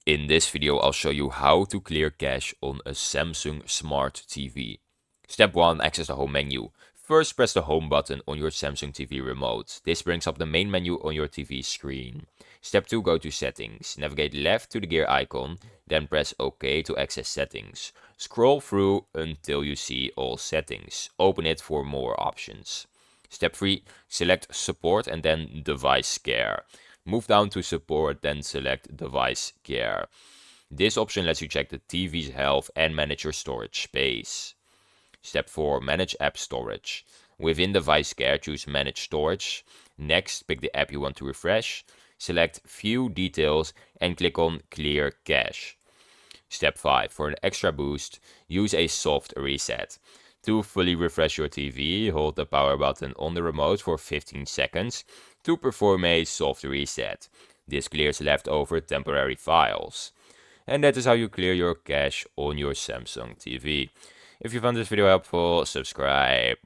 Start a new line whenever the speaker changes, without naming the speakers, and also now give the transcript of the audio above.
In this video, I'll show you how to clear cache on a Samsung Smart TV. Step 1. Access the home menu. First, press the home button on your Samsung TV remote. This brings up the main menu on your TV screen. Step 2. Go to settings. Navigate left to the gear icon, then press OK to access settings. Scroll through until you see all settings. Open it for more options. Step 3. Select support and then device care. Move down to support, then select device care. This option lets you check the TV's health and manage your storage space. Step 4. Manage app storage. Within device care, choose manage storage. Next, pick the app you want to refresh. Select view details and click on clear cache. Step 5. For an extra boost, use a soft reset. To fully refresh your TV, hold the power button on the remote for 15 seconds to perform a soft reset. This clears leftover temporary files. And that is how you clear your cache on your Samsung TV. If you found this video helpful, subscribe.